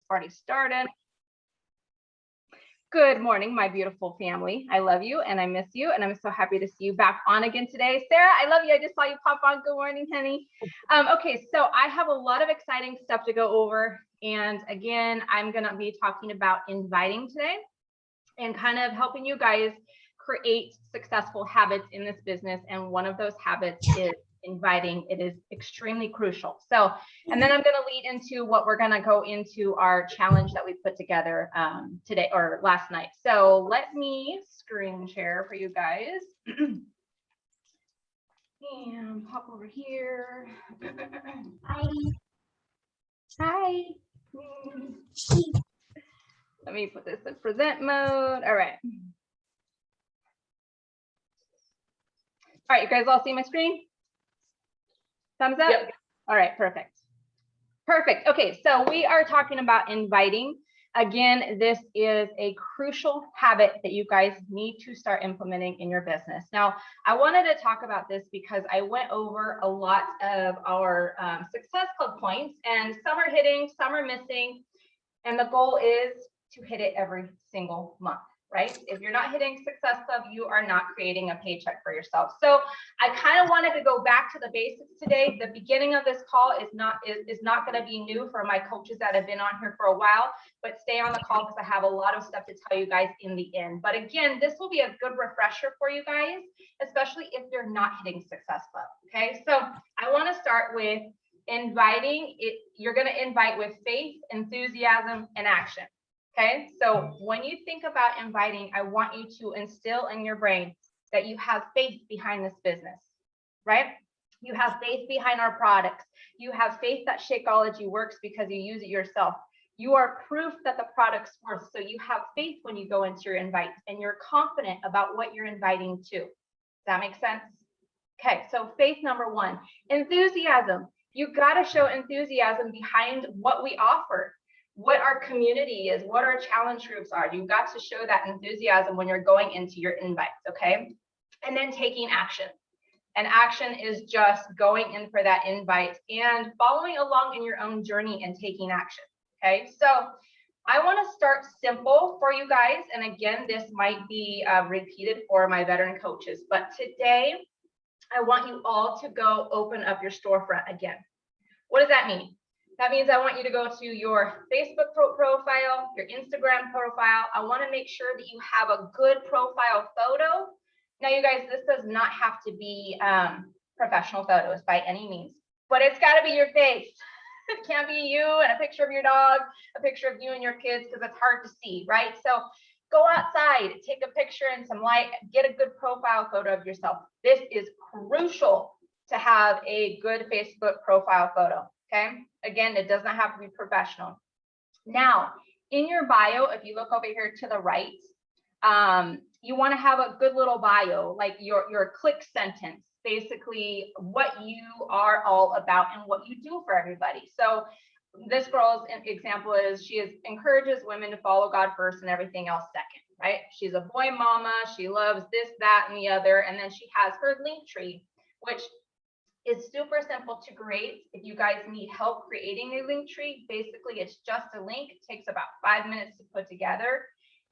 already started. Good morning, my beautiful family. I love you and I miss you, and I'm so happy to see you back on again today. Sarah, I love you. I just saw you pop on. Good morning, honey. Okay, so I have a lot of exciting stuff to go over. And again, I'm going to be talking about inviting today and kind of helping you guys create successful habits in this business. And one of those habits is inviting. It is extremely crucial. So, and then I'm going to lead into what we're going to go into our challenge that we put together today or last night. So let me screen share for you guys. And pop over here. Hi. Hi. Let me put this in present mode. All right. All right, you guys all see my screen? Thumbs up? Yep. All right, perfect. Perfect. Okay, so we are talking about inviting. Again, this is a crucial habit that you guys need to start implementing in your business. Now, I wanted to talk about this because I went over a lot of our Success Club points, and some are hitting, some are missing, and the goal is to hit it every single month. Right? If you're not hitting Success Club, you are not creating a paycheck for yourself. So I kind of wanted to go back to the basics today. The beginning of this call is not going to be new for my coaches that have been on here for a while, but stay on the call because I have a lot of stuff to tell you guys in the end. But again, this will be a good refresher for you guys, especially if you're not hitting Success Club. Okay, so I want to start with inviting. You're going to invite with faith, enthusiasm, and action. Okay, so when you think about inviting, I want you to instill in your brain that you have faith behind this business, right? You have faith behind our products. You have faith that Shakeology works because you use it yourself. You are proof that the product's worth. So you have faith when you go into your invites and you're confident about what you're inviting to. Does that make sense? Okay, so faith number one. Enthusiasm. You got to show enthusiasm behind what we offer, what our community is, what our challenge groups are. You've got to show that enthusiasm when you're going into your invites, okay? And then taking action. And action is just going in for that invite and following along in your own journey and taking action, okay? So I want to start simple for you guys. And again, this might be repeated for my veteran coaches, but today I want you all to go open up your storefront again. What does that mean? That means I want you to go to your Facebook profile, your Instagram profile. I want to make sure that you have a good profile photo. Now, you guys, this does not have to be professional photos by any means, but it's got to be your face. It can't be you and a picture of your dog, a picture of you and your kids, because it's hard to see, right? So go outside, take a picture in some light, get a good profile photo of yourself. This is crucial to have a good Facebook profile photo. Okay, again, it does not have to be professional. Now, in your bio, if you look over here to the right, you want to have a good little bio, like your click sentence, basically what you are all about and what you do for everybody. So this girl's example is she encourages women to follow God first and everything else second, right? She's a boy mama. She loves this, that, and the other. And then she has her link tree, which is super simple to create. If you guys need help creating a link tree, basically it's just a link. It takes about 5 minutes to put together.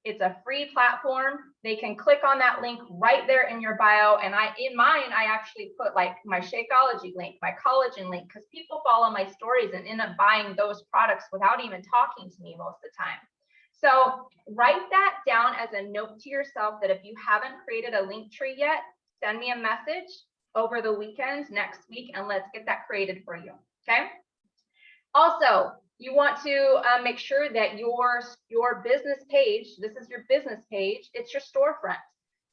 It's a free platform. They can click on that link right there in your bio. And in mine, I actually put like my Shakeology link, my collagen link, because people follow my stories and end up buying those products without even talking to me most of the time. So write that down as a note to yourself that if you haven't created a link tree yet, send me a message over the weekend next week, and let's get that created for you, okay? Also, you want to make sure that your business page, this is your business page, it's your storefront.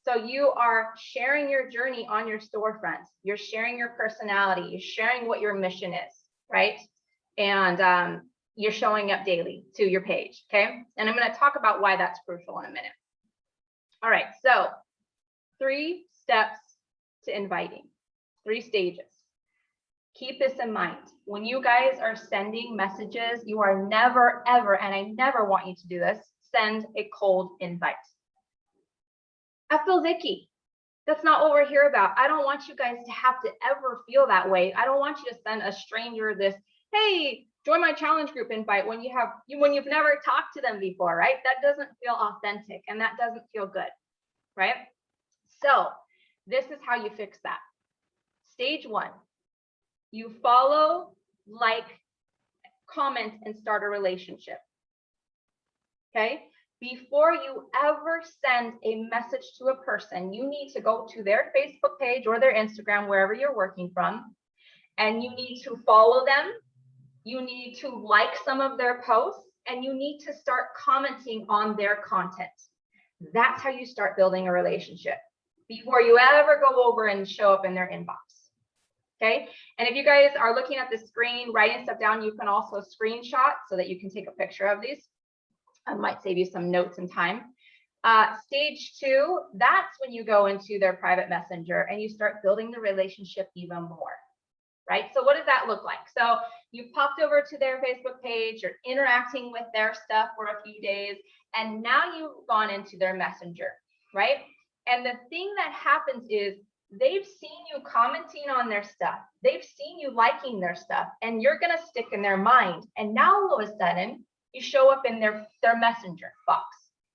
So you are sharing your journey on your storefront. You're sharing your personality. You're sharing what your mission is, right? And you're showing up daily to your page, okay? And I'm going to talk about why that's crucial in a minute. All right, so 3 steps to inviting. 3 stages. Keep this in mind. When you guys are sending messages, you are never, ever, and I never want you to do this, send a cold invite. I feel icky. That's not what we're here about. I don't want you guys to have to ever feel that way. I don't want you to send a stranger this, hey, Join my challenge group invite when you've never talked to them before, right? That doesn't feel authentic and that doesn't feel good, right? So this is how you fix that. Stage 1, you follow, like, comment, and start a relationship. Okay? Before you ever send a message to a person, you need to go to their Facebook page or their Instagram, wherever you're working from, and you need to follow them. You need to like some of their posts, and you need to start commenting on their content. That's how you start building a relationship before you ever go over and show up in their inbox. Okay. And if you guys are looking at the screen, writing stuff down, you can also screenshot so that you can take a picture of these. I might save you some notes and time. Stage 2, that's when you go into their private messenger and you start building the relationship even more. Right? So what does that look like? So you've popped over to their Facebook page, you're interacting with their stuff for a few days, and now you've gone into their messenger, right? And the thing that happens is they've seen you commenting on their stuff. They've seen you liking their stuff, and you're going to stick in their mind. And now all of a sudden you show up in their messenger box,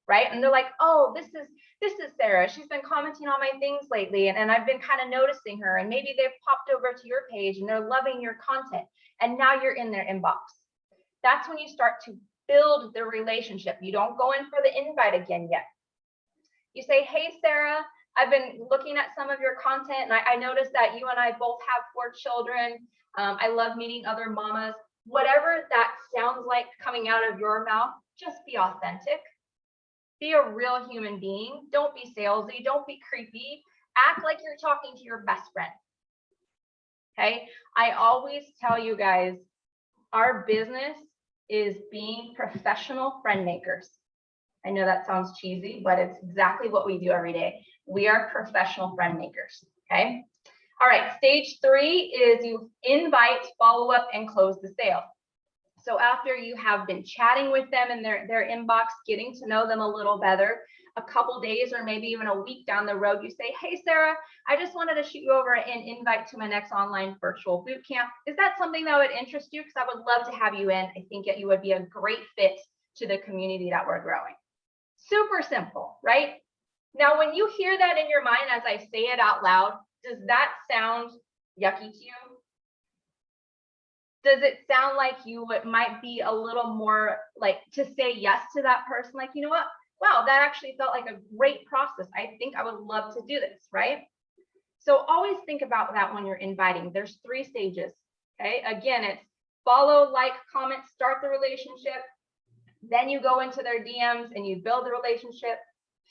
right? And they're like, oh, this is Sarah. She's been commenting on my things lately, and I've been kind of noticing her, and maybe they've popped over to your page and they're loving your content, and now you're in their inbox. That's when you start to build the relationship. You don't go in for the invite again yet. You say, hey, Sarah, I've been looking at some of your content, and I noticed that you and I both have 4 children. I love meeting other mamas. Whatever that sounds like coming out of your mouth, just be authentic. Be a real human being. Don't be salesy. Don't be creepy. Act like you're talking to your best friend. Okay? I always tell you guys, our business is being professional friend makers. I know that sounds cheesy, but it's exactly what we do every day. We are professional friend makers. Okay? All right. Stage 3 is you invite, follow up, and close the sale. So after you have been chatting with them in their inbox, getting to know them a little better, a couple days or maybe even a week down the road, you say, hey, Sarah, I just wanted to shoot you over an invite to my next online virtual boot camp. Is that something that would interest you? Because I would love to have you in. I think that you would be a great fit to the community that we're growing. Super simple, right? Now, when you hear that in your mind as I say it out loud, does that sound yucky to you? Does it sound like you might be a little more like to say yes to that person? Like, you know what? Wow, that actually felt like a great process. I think I would love to do this, right? So always think about that when you're inviting. There's 3 stages, okay? Again, it's follow, like, comment, start the relationship. Then you go into their DMs and you build the relationship.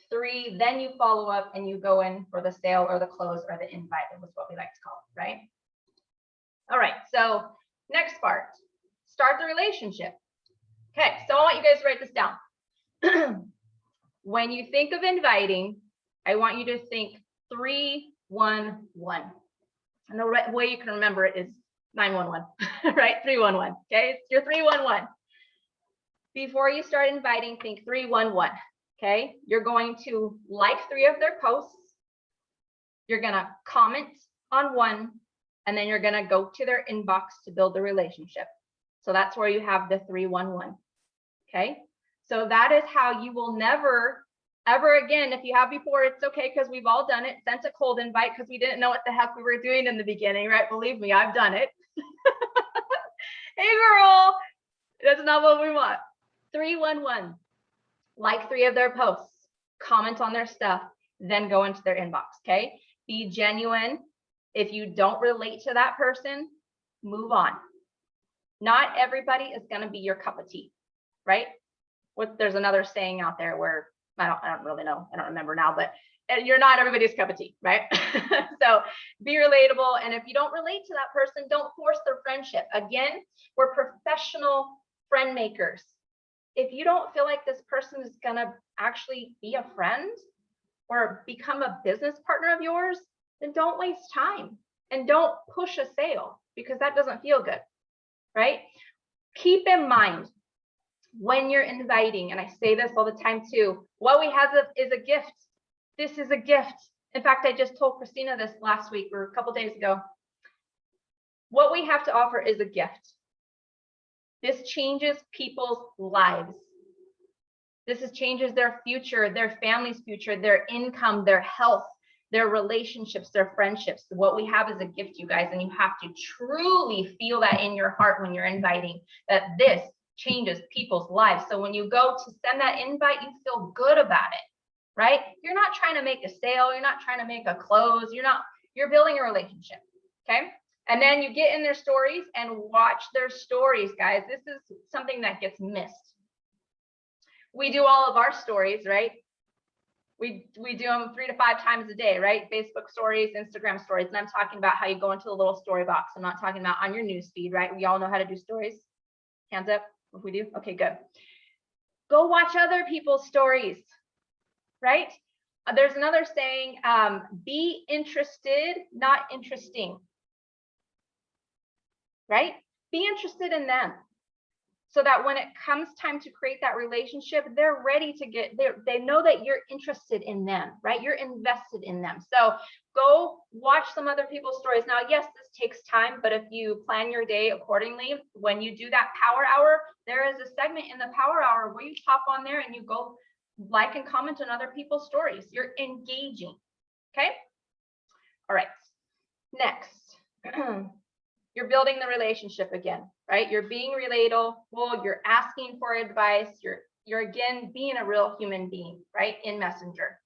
3, then you follow up and you go in for the sale or the close or the invite. It was what we like to call it, right? All right, so next part, start the relationship. Okay, so I want you guys to write this down. When you think of inviting, I want you to think 311. And the way you can remember it is 911, right? 311, okay? It's your 311. Before you start inviting, think 311, okay? You're going to like 3 of their posts. You're gonna comment on 1, and then you're going to go to their inbox to build the relationship. So that's where you have the 311. Okay. So that is how you will never, ever again, if you have before, it's okay, because we've all done it, sent a cold invite because we didn't know what the heck we were doing in the beginning, right? Believe me, I've done it. Hey, girl, that's not what we want. 311, like 3 of their posts, comment on their stuff, then go into their inbox. Okay. Be genuine. If you don't relate to that person, move on. Not everybody is going to be your cup of tea, right? There's another saying out there where I don't really know. I don't remember now, but you're not everybody's cup of tea, right? So be relatable. And if you don't relate to that person, don't force their friendship. Again, we're professional friend makers. If you don't feel like this person is going to actually be a friend or become a business partner of yours, then don't waste time and don't push a sale, because that doesn't feel good, right? Keep in mind when you're inviting, and I say this all the time too, what we have is a gift. This is a gift. In fact, I just told Christina this last week or a couple days ago. What we have to offer is a gift. This changes people's lives. This changes their future, their family's future, their income, their health, their relationships, their friendships. What we have is a gift, you guys, and you have to truly feel that in your heart when you're inviting, that this changes people's lives. So when you go to send that invite, you feel good about it, right? You're not trying to make a sale. You're not trying to make a close. You're building a relationship, okay? And then you get in their stories and watch their stories, guys. This is something that gets missed. We do all of our stories, right? We do them 3 to 5 times a day, right? Facebook stories, Instagram stories. And I'm talking about how you go into the little story box. I'm not talking about on your news feed, right? We all know how to do stories. Hands up if we do. Okay, good. Go watch other people's stories, right? There's another saying, be interested, not interesting, right? Be interested in them, so that when it comes time to create that relationship, they're ready to they know that you're interested in them, right? You're invested in them. So go watch some other people's stories. Now, yes, this takes time, but if you plan your day accordingly, when you do that power hour, there is a segment in the power hour where you hop on there and you go like and comment on other people's stories. You're engaging, okay? All right, next. You're building the relationship again, right? You're being relatable. You're asking for advice. You're again being a real human being, right? In Messenger.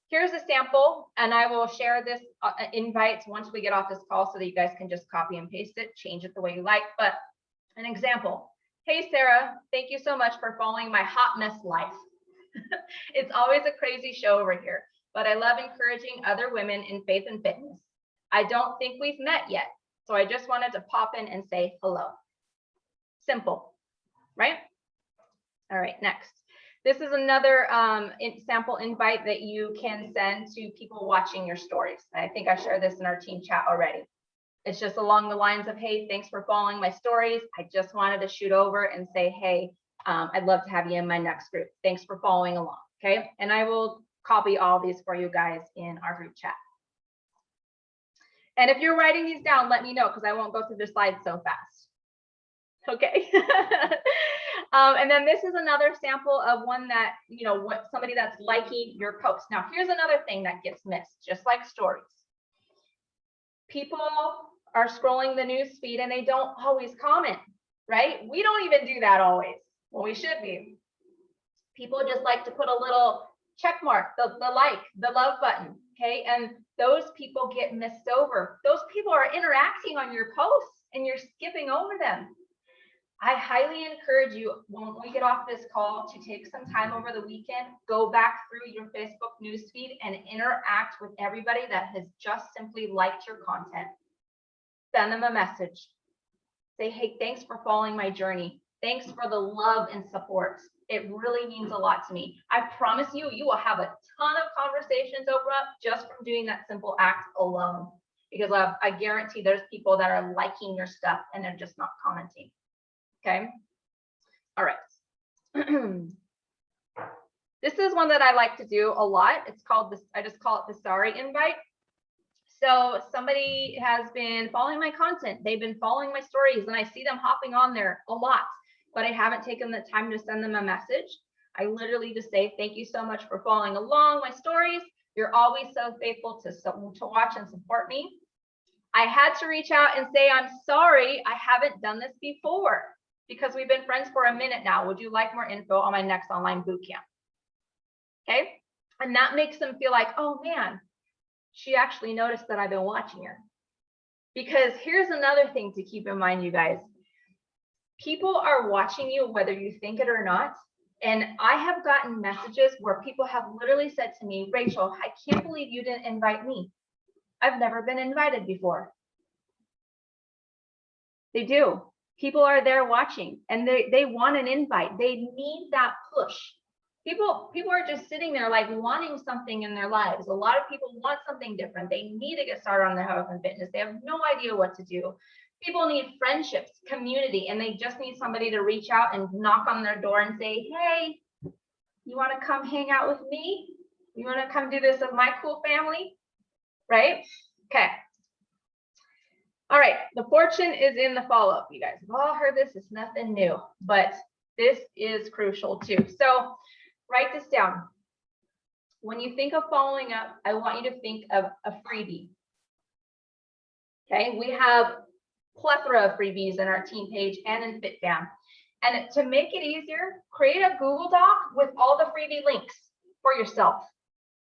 Here's a sample, and I will share this invite once we get off this call so that you guys can just copy and paste it, change it the way you like. But an example. Hey, Sarah, thank you so much for following my hot mess life. It's always a crazy show over here, but I love encouraging other women in faith and fitness. I don't think we've met yet, so I just wanted to pop in and say hello. Simple, right? All right, next. This is another sample invite that you can send to people watching your stories. I think I shared this in our team chat already. It's just along the lines of, hey, thanks for following my stories. I just wanted to shoot over and say, hey, I'd love to have you in my next group. Thanks for following along, okay? And I will copy all these for you guys in our group chat. And if you're writing these down, let me know, because I won't go through the slides so fast. Okay. And then this is another sample of one that, somebody that's liking your post. Now, here's another thing that gets missed, just like stories. People are scrolling the news feed and they don't always comment, right? We don't even do that always. Well, we should be. People just like to put a little check mark, the like, the love button, okay? And those people get missed over. Those people are interacting on your posts and you're skipping over them. I highly encourage you, when we get off this call, to take some time over the weekend, go back through your Facebook newsfeed and interact with everybody that has just simply liked your content. Send them a message. Say, hey, thanks for following my journey. Thanks for the love and support. It really means a lot to me. I promise you, you will have a ton of conversations over just from doing that simple act alone. Because I guarantee there's people that are liking your stuff and they're just not commenting. Okay. All right. This is one that I like to do a lot. It's called this, I just call it the sorry invite. So somebody has been following my content. They've been following my stories and I see them hopping on there a lot, but I haven't taken the time to send them a message. I literally just say, thank you so much for following along my stories. You're always so faithful to watch and support me. I had to reach out and say, I'm sorry, I haven't done this before, because we've been friends for a minute now. Would you like more info on my next online bootcamp? Okay. And that makes them feel like, oh man, she actually noticed that I've been watching her. Because here's another thing to keep in mind, you guys. People are watching you whether you think it or not. And I have gotten messages where people have literally said to me, Rachel, I can't believe you didn't invite me. I've never been invited before. They do. People are there watching and they want an invite. They need that push. People are just sitting there like wanting something in their lives. A lot of people want something different. They need to get started on their health and fitness. They have no idea what to do. People need friendships, community, and they just need somebody to reach out and knock on their door and say, hey, you want to come hang out with me? You want to come do this with my cool family? Right? Okay. All right, the fortune is in the follow-up. You guys have all heard this. It's nothing new, but this is crucial too. So write this down. When you think of following up, I want you to think of a freebie. Okay, we have plethora of freebies in our team page and in FitFam. And to make it easier, create a Google Doc with all the freebie links for yourself.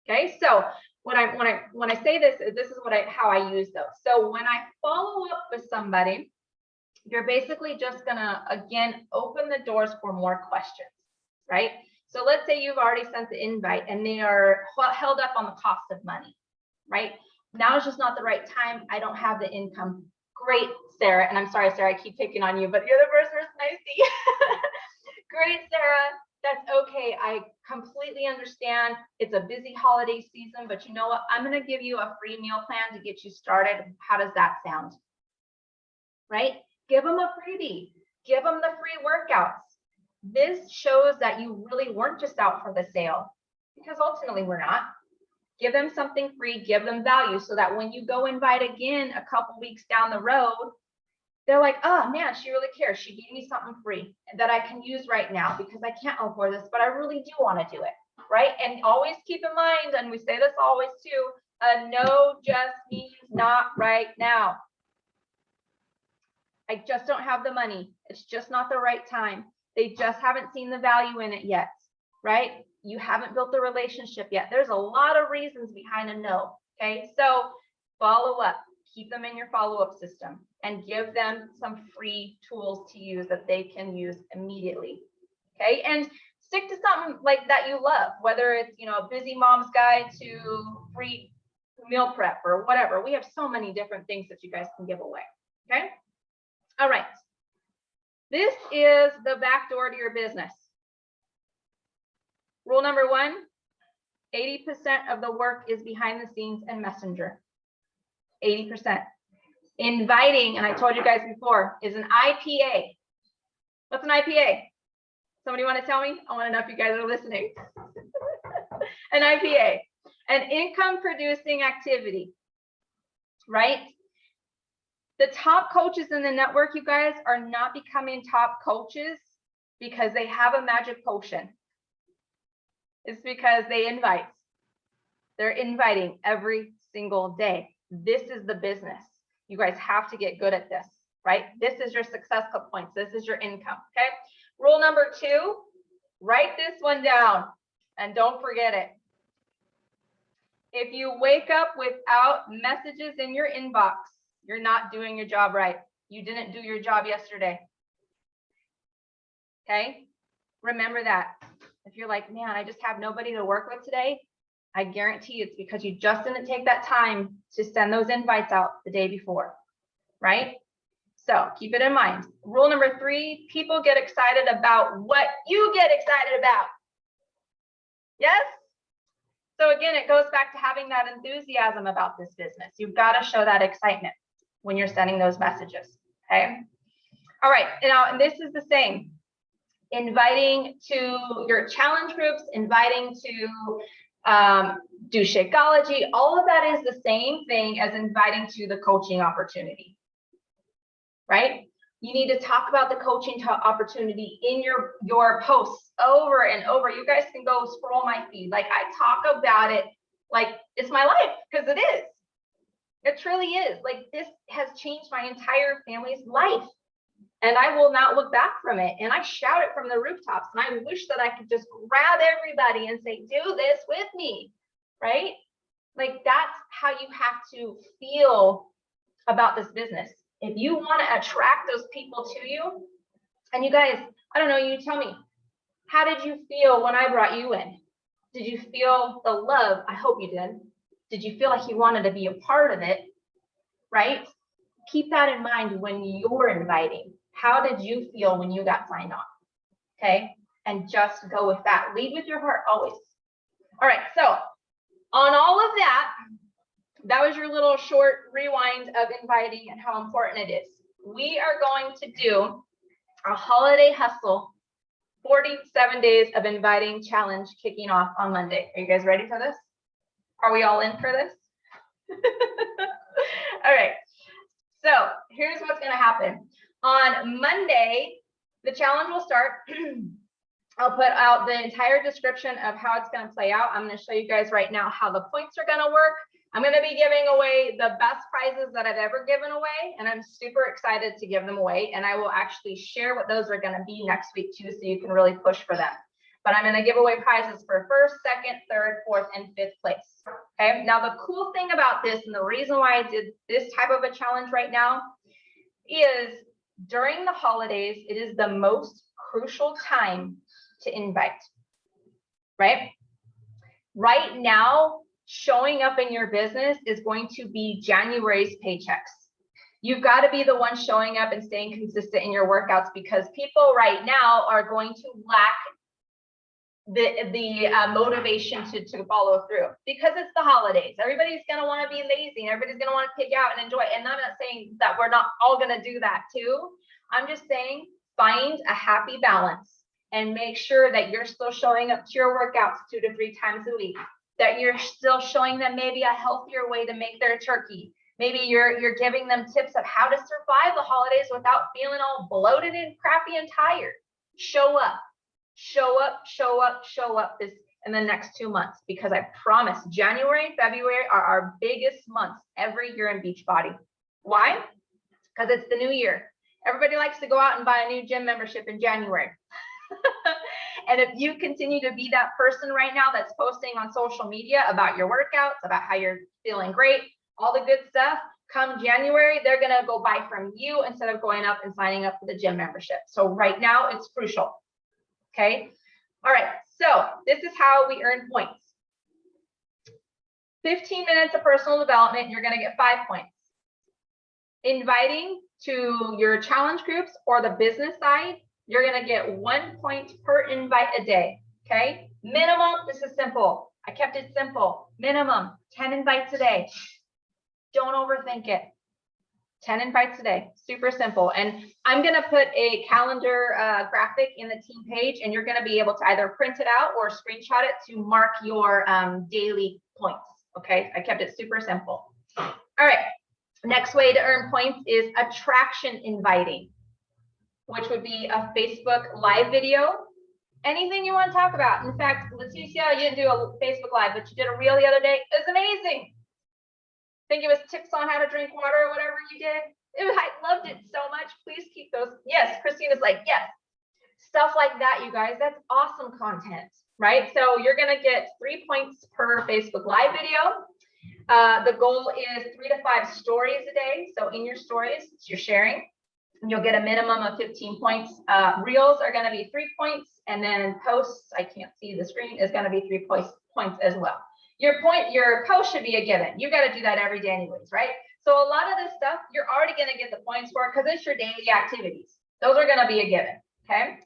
Okay, so when I say this is how I use those. So when I follow up with somebody, you're basically just gonna again open the doors for more questions, right? So let's say you've already sent the invite and they are held up on the cost of money, right? Now is just not the right time. I don't have the income. Great, Sarah. And I'm sorry, Sarah, I keep picking on you, but you're the first person I see. Great, Sarah. That's okay. I completely understand. It's a busy holiday season, but you know what? I'm going to give you a free meal plan to get you started. How does that sound? Right? Give them a freebie. Give them the free workouts. This shows that you really weren't just out for the sale, because ultimately we're not. Give them something free, give them value, so that when you go invite again a couple weeks down the road, they're like, oh man, she really cares. She gave me something free that I can use right now because I can't afford this, but I really do want to do it, right? And always keep in mind, and we say this always too, a no just means not right now. I just don't have the money. It's just not the right time. They just haven't seen the value in it yet, right? You haven't built the relationship yet. There's a lot of reasons behind a no, okay? So follow up, keep them in your follow-up system and give them some free tools to use that they can use immediately, okay? And stick to something like that you love, whether it's, you know, a busy mom's guide to free meal prep or whatever. We have so many different things that you guys can give away, okay? All right. This is the back door to your business. Rule number 1, 80% of the work is behind the scenes and messenger. 80%. Inviting, and I told you guys before, is an IPA. What's an IPA? Somebody want to tell me? I want to know if you guys are listening. An IPA, an income producing activity, right? The top coaches in the network, you guys, are not becoming top coaches because they have a magic potion. It's because they invite. They're inviting every single day. This is the business. You guys have to get good at this, right? This is your success points. This is your income, okay? Rule number 2, write this one down and don't forget it. If you wake up without messages in your inbox, you're not doing your job right. You didn't do your job yesterday. Okay? Remember that. If you're like, man, I just have nobody to work with today, I guarantee it's because you just didn't take that time to send those invites out the day before, right? So keep it in mind. Rule number 3, people get excited about what you get excited about. Yes? So again, it goes back to having that enthusiasm about this business. You've got to show that excitement when you're sending those messages, okay? All right, now this is the same. Inviting to your challenge groups, inviting to do Shakeology, all of that is the same thing as inviting to the coaching opportunity, right? You need to talk about the coaching opportunity in your posts over and over. You guys can go scroll my feed. Like, I talk about it like it's my life, because it is. It truly is. Like, this has changed my entire family's life. And I will not look back from it. And I shout it from the rooftops. And I wish that I could just grab everybody and say, do this with me, right? Like, that's how you have to feel about this business. If you want to attract those people to you, and you guys, I don't know, you tell me, how did you feel when I brought you in? Did you feel the love? I hope you did. Did you feel like you wanted to be a part of it, right? Keep that in mind when you're inviting. How did you feel when you got signed on? Okay, and just go with that. Lead with your heart always. All right, so on all of that, that was your little short rewind of inviting and how important it is. We are going to do a holiday hustle, 47 days of inviting challenge kicking off on Monday. Are you guys ready for this? Are we all in for this? All right. So here's what's going to happen. On Monday, the challenge will start. I'll put out the entire description of how it's going to play out. I'm going to show you guys right now how the points are going to work. I'm going to be giving away the best prizes that I've ever given away, and I'm super excited to give them away. And I will actually share what those are going to be next week too, so you can really push for them. But I'm going to give away prizes for first, second, third, fourth, and fifth place. Okay. Now, the cool thing about this, and the reason why I did this type of a challenge right now, is during the holidays, it is the most crucial time to invite, right? Right now, showing up in your business is going to be January's paychecks. You've got to be the one showing up and staying consistent in your workouts, because people right now are going to lack the motivation to follow through, because it's the holidays. Everybody's going to want to be lazy, and everybody's going to want to pig out and enjoy. And I'm not saying that we're not all going to do that too. I'm just saying find a happy balance and make sure that you're still showing up to your workouts 2 to 3 times a week, that you're still showing them maybe a healthier way to make their turkey. Maybe you're giving them tips of how to survive the holidays without feeling all bloated and crappy and tired. Show up. Show up, show up, show up this in the next 2 months, because I promise January and February are our biggest months every year in Beachbody. Why? Because it's the new year. Everybody likes to go out and buy a new gym membership in January. And if you continue to be that person right now that's posting on social media about your workouts, about how you're feeling great, all the good stuff, come January, they're going to go buy from you instead of going up and signing up for the gym membership. So right now it's crucial. Okay. All right. So this is how we earn points. 15 minutes of personal development, you're going to get 5 points. Inviting to your challenge groups or the business side, you're going to get 1 point per invite a day. Okay. Minimum, this is simple. I kept it simple. Minimum 10 invites a day. Don't overthink it. 10 invites a day, super simple. And I'm going to put a calendar graphic in the team page, and you're going to be able to either print it out or screenshot it to mark your daily points. Okay, I kept it super simple. All right, next way to earn points is attraction inviting, which would be a Facebook live video. Anything you want to talk about. In fact, Leticia, you didn't do a Facebook live, but you did a reel the other day. It was amazing. I think it was tips on how to drink water or whatever you did. I loved it so much. Please keep those. Yes, Christina's like, yes. Stuff like that, you guys. That's awesome content, right? So you're going to get 3 points per Facebook live video. The goal is 3 to 5 stories a day. So in your stories, you're sharing, you'll get a minimum of 15 points. Reels are going to be 3 points. And then posts, I can't see the screen, is going to be 3 points as well. Your post should be a given. You got to do that every day anyways, right? So a lot of this stuff, you're already going to get the points for it because it's your daily activities. Those are going to be a given, okay?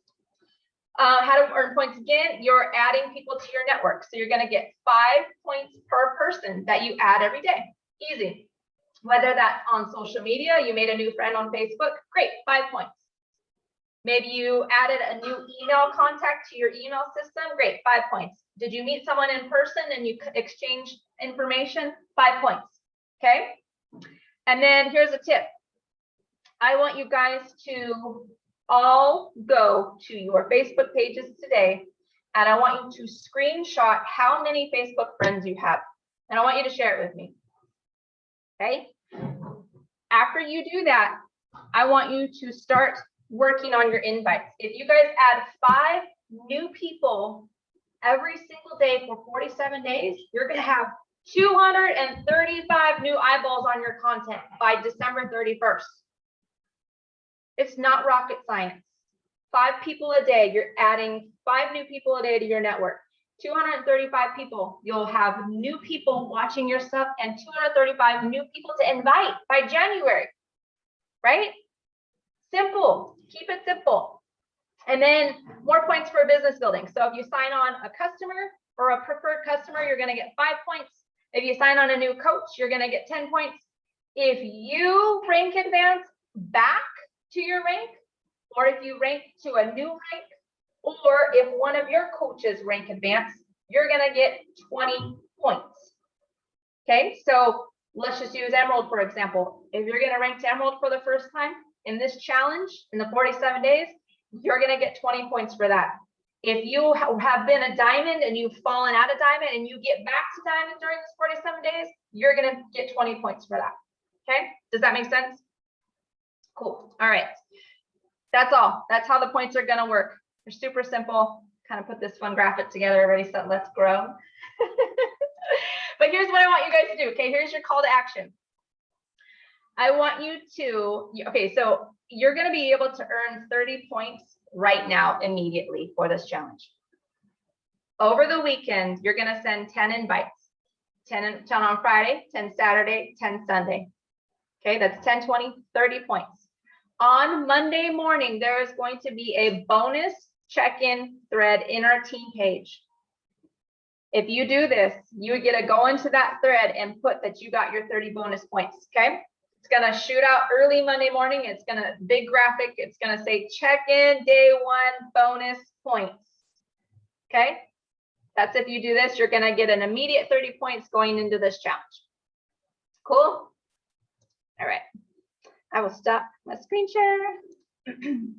How to earn points again, you're adding people to your network. So you're going to get 5 points per person that you add every day. Easy. Whether that's on social media, you made a new friend on Facebook, great, 5 points. Maybe you added a new email contact to your email system, great, 5 points. Did you meet someone in person and you exchange information? 5 points, okay? And then here's a tip. I want you guys to all go to your Facebook pages today, and I want you to screenshot how many Facebook friends you have. And I want you to share it with me, okay? After you do that, I want you to start working on your invites. If you guys add 5 new people every single day for 47 days, you're going to have 235 new eyeballs on your content by December 31st. It's not rocket science. 5 people a day, you're adding 5 new people a day to your network. 235 people, you'll have new people watching your stuff and 235 new people to invite by January, right? Simple. Keep it simple. And then more points for business building. So if you sign on a customer or a preferred customer, you're going to get 5 points. If you sign on a new coach, you're going to get 10 points. If you rank advance back to your rank, or if you rank to a new rank, or if one of your coaches rank advance, you're going to get 20 points. Okay, so let's just use Emerald, for example. If you're going to rank to Emerald for the first time in this challenge, in the 47 days, you're going to get 20 points for that. If you have been a diamond and you've fallen out of diamond and you get back to diamond during this 47 days, you're going to get 20 points for that. Okay, does that make sense? Cool. All right, that's all. That's how the points are going to work. They're super simple. Kind of put this fun graphic together. Everybody said, let's grow. But here's what I want you guys to do. Okay, here's your call to action. I want you to, okay, so you're going to be able to earn 30 points right now, immediately for this challenge. Over the weekend, you're going to send 10 invites, 10 on Friday, 10 Saturday, 10 Sunday. Okay, that's 10, 20, 30 points. On Monday morning, there is going to be a bonus check-in thread in our team page. If you do this, you get to go into that thread and put that you got your 30 bonus points, okay? It's gonna shoot out early Monday morning. It's gonna, big graphic, it's gonna say check-in day 1 bonus points, okay? That's if you do this, you're gonna get an immediate 30 points going into this challenge. Cool? All right, I will stop my screen share.